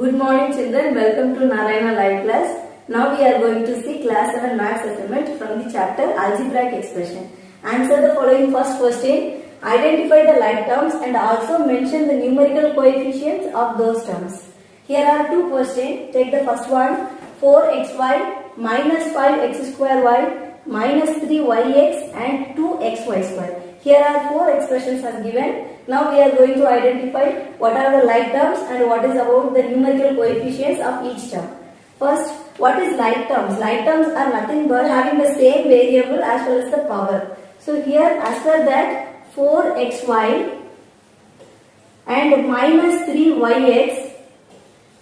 Good morning children, welcome to Narayana Live class. Now we are going to see class 7 maths assignment from the chapter algebraic expression. Answer the following first question. Identify the like terms and also mention the numerical coefficients of those terms. Here are two questions. Take the first one. 4xy minus 5x square y minus 3yx and 2xy square. Here are four expressions are given. Now we are going to identify what are the like terms and what is about the numerical coefficients of each term. First, what is like terms? Like terms are nothing but having the same variable as well as the power. So here as per that 4xy and minus 3yx,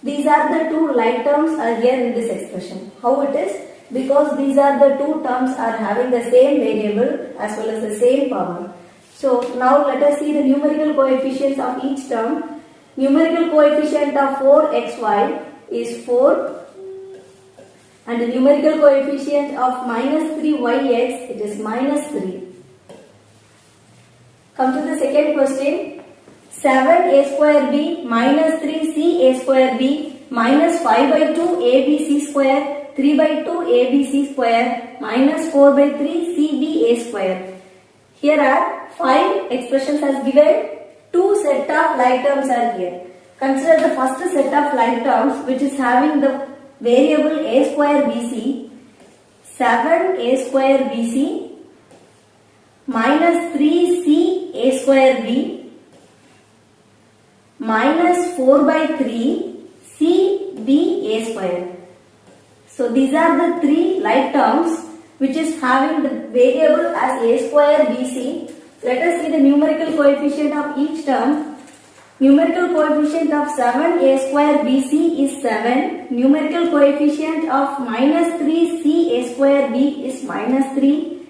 these are the two like terms are here in this expression. How it is? Because these are the two terms are having the same variable as well as the same power. So now let us see the numerical coefficients of each term. Numerical coefficient of 4xy is 4 and the numerical coefficient of minus 3yx, it is minus 3. Come to the second question. 7a square b minus 3ca square b minus 5 by 2 abc square 3 by 2 abc square minus 4 by 3 cba square. Here are 5 expressions as given. Two set of like terms are here. Consider the first set of like terms which is having the variable a square bc. 7a square bc minus 3c a square b minus 4 by 3 c b a square. So these are the three like terms which is having the variable as a square bc. Let us see the numerical coefficient of each term. Numerical coefficient of 7a square bc is 7. Numerical coefficient of minus 3ca square b is minus 3.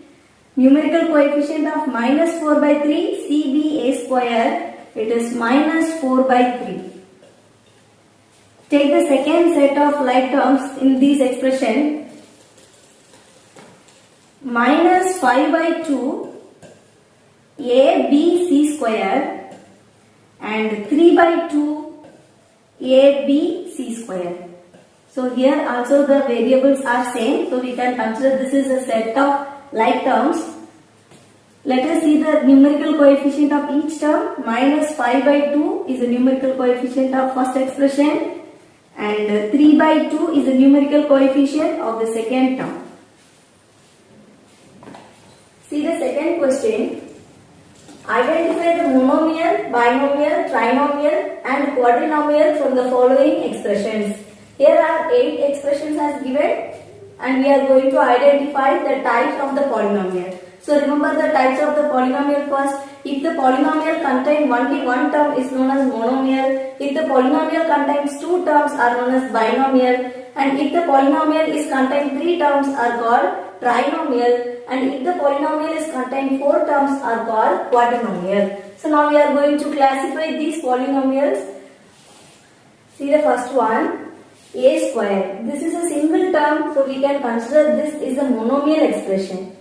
Numerical coefficient of minus 4 by 3 cba square, it is minus 4 by 3. Take the second set of like terms in this expression. Minus 5 by 2 abc square and 3 by 2 abc square. So here also the variables are same. So we can consider this is a set of like terms. Let us see the numerical coefficient of each term. Minus 5 by 2 is the numerical coefficient of first expression and 3 by 2 is the numerical coefficient of the second term. See the second question. Identify the monomial, binomial, trinomial and quadrinomial from the following expressions. Here are 8 expressions as given and we are going to identify the types of the polynomial. So remember the types of the polynomial first. If the polynomial contains only one term is known as monomial. If the polynomial contains two terms are known as binomial. And if the polynomial is contained 3 terms are called trinomial. And if the polynomial is contained 4 terms are called quadrinomial. So now we are going to classify these polynomials. See the first one, a square. This is a single term, so we can consider this is a monomial expression.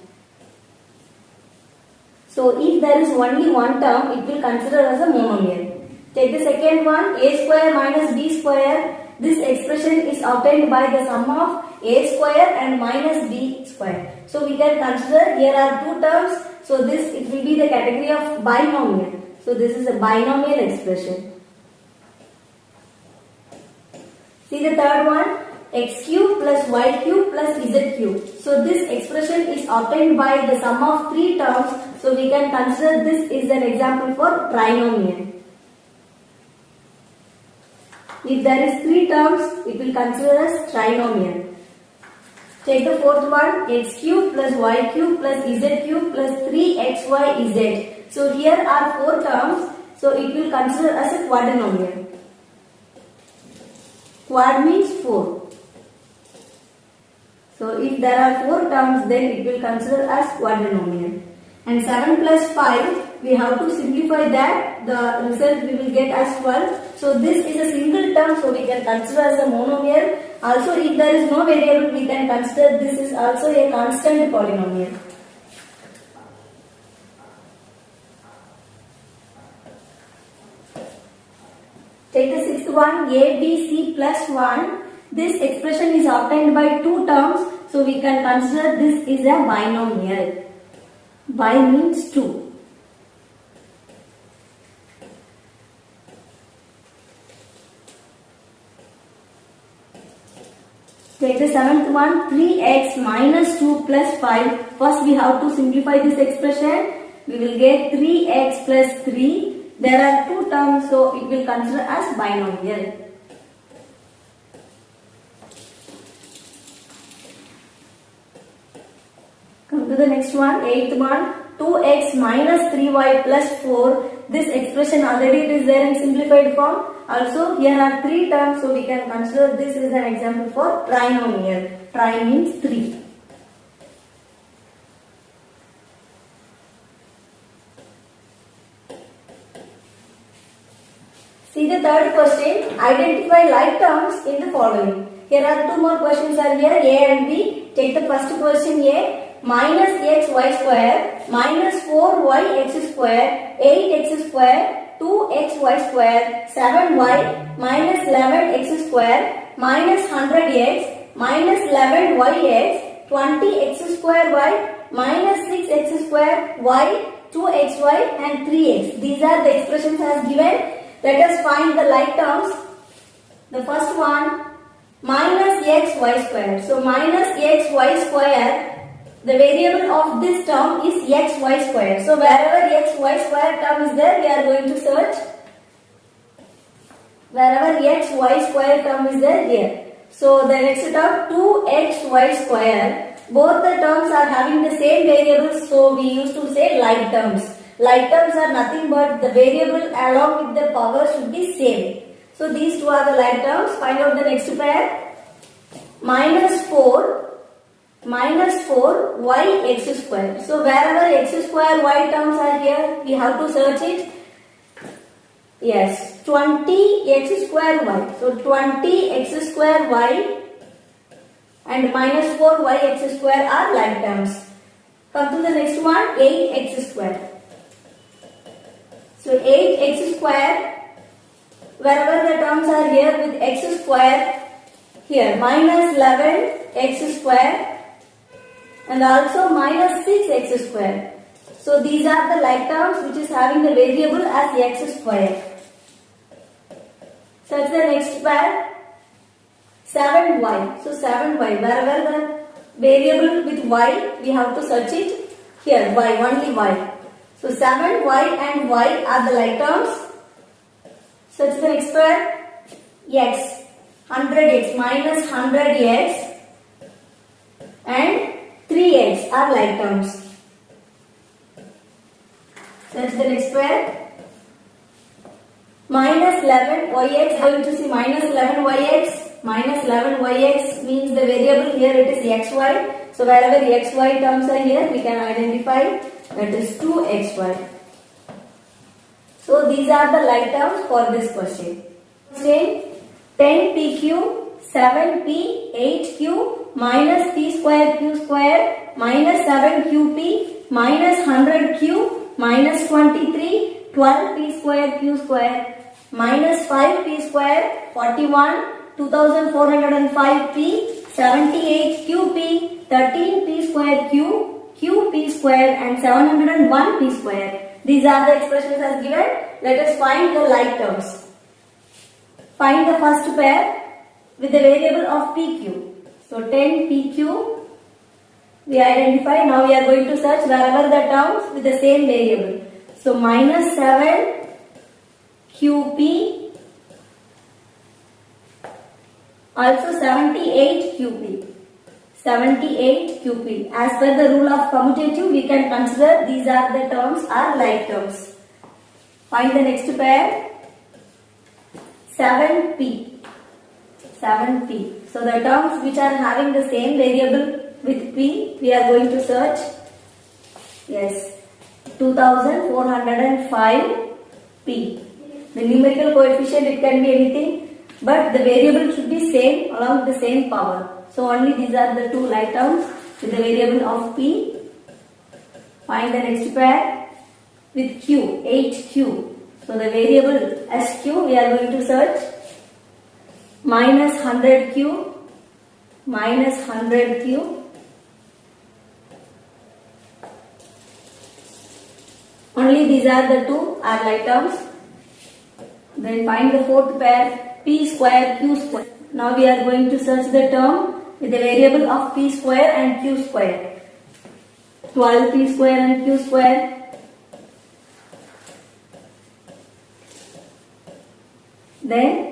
So if there is only one term, it will consider as a monomial. Take the second one, a square minus b square. This expression is obtained by the sum of a square and minus b square. So we can consider here are two terms. So this it will be the category of binomial. So this is a binomial expression. See the third one, x cube plus y cube plus z cube. So this expression is obtained by the sum of 3 terms. So we can consider this is an example for trinomial. If there is 3 terms, it will consider as trinomial. Take the fourth one, x cube plus y cube plus z cube plus 3xyz. So here are 4 terms. So it will consider as a quadrinomial. Quad means 4. So if there are 4 terms, then it will consider as quadrinomial. And 7 plus 5, we have to simplify that. The result we will get as 12. So this is a single term, so we can consider as a monomial. Also, if there is no variable, we can consider this is also a constant polynomial. Take the sixth 1 ABC plus 1. This expression is obtained by two terms, so we can consider this is a binomial. Bi means two. Take the seventh one, 3x minus 2 plus 5. First we have to simplify this expression. We will get 3x plus 3. There are two terms, so it will consider as binomial. Come to the next one, eighth one, 2x minus 3y plus 4. This expression already it is there in simplified form. Also here are three terms, so we can consider this is an example for trinomial. Tri means 3. See the third question, identify like terms in the following. Here are two more questions are here, A and B. Take the first question A. Minus x y square, minus 4y x square, 8x square, 2xy square, 7y, minus 11x square, minus 100x, minus 11yx, 20x square y, minus 6x square y, 2xy and 3x. These are the expressions as given. Let us find the like terms. The first one, minus xy square. So minus xy square, the variable of this term is xy square. So wherever xy square term is there, we are going to search. Wherever xy square term is there, here. So the next term, 2xy square. Both the terms are having the same variables, so we used to say like terms. Like terms are nothing but the variable along with the power should be same. So these two are the like terms. Find out the next pair. Minus 4 y x square. So wherever x square y terms are here, we have to search it. Yes, 20 x square y. So 20 x square y and minus 4 y x square are like terms. Come to the next one, 8 x square. So 8 x square, wherever the terms are here with x square, here minus 11 x square and also minus 6x square. So these are the like terms which is having the variable as x square. Search the next pair, 7y. So 7y, wherever the variable with y, we have to search it. Here y, only y. So 7y and y are the like terms. Search the next pair, x, 100x minus 100x and 3x are like terms. Search the next pair. Minus 11 yx, going to see minus 11 yx. Minus 11 yx means the variable here it is xy. So wherever xy terms are here, we can identify that is 2xy. So these are the like terms for this question. 10pq, 7p, 8q, minus p square q square, minus 7qp, minus 100q, minus 23, 12p square q square, minus 5p square, 41, 2405p, 78qp, 13p square q, qp square and 701p square. These are the expressions as given. Let us find the like terms. Find the first pair with the variable of pq. So 10 pq we identify. Now we are going to search wherever the terms with the same variable. So minus 7 qp, also 78 qp. 78 qp. As per the rule of commutative, we can consider these are the terms are like terms. Find the next pair. 7p. 7p. So the terms which are having the same variable with p, we are going to search. Yes, 2405p. The numerical coefficient, it can be anything, but the variable should be same along the same power. So only these are the two like terms with the variable of p. Find the next pair with q, 8q. So the variable as q we are going to search. minus 100 cube, minus 100 cube, only these are the two are like terms. Then find the fourth pair, p square, q square. Now we are going to search the term with the variable of p square and q square. 12 p square and q square. Then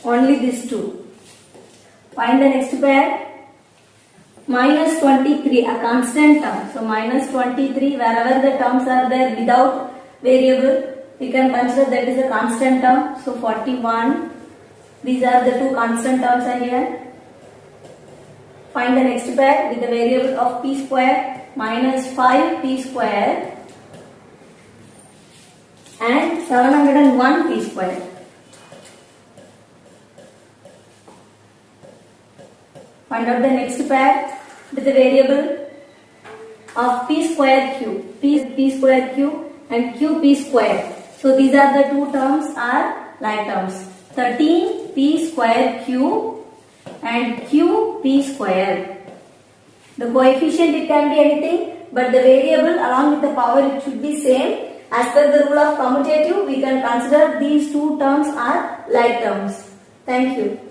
only these two. Find the next pair. Minus 23, a constant term. So minus 23, wherever the terms are there without variable, we can consider that is a constant term. So 41, these are the two constant terms are here. Find the next pair with the variable of p square, minus 5 p square and 701 p square. Find out the next pair with the variable of p square cube, p square cube and q p square. So these are the two terms are like terms. 13 p square cube and q p square. The coefficient it can be anything, but the variable along with the power it should be same. As per the rule of commutative, we can consider these two terms are like terms. Thank you.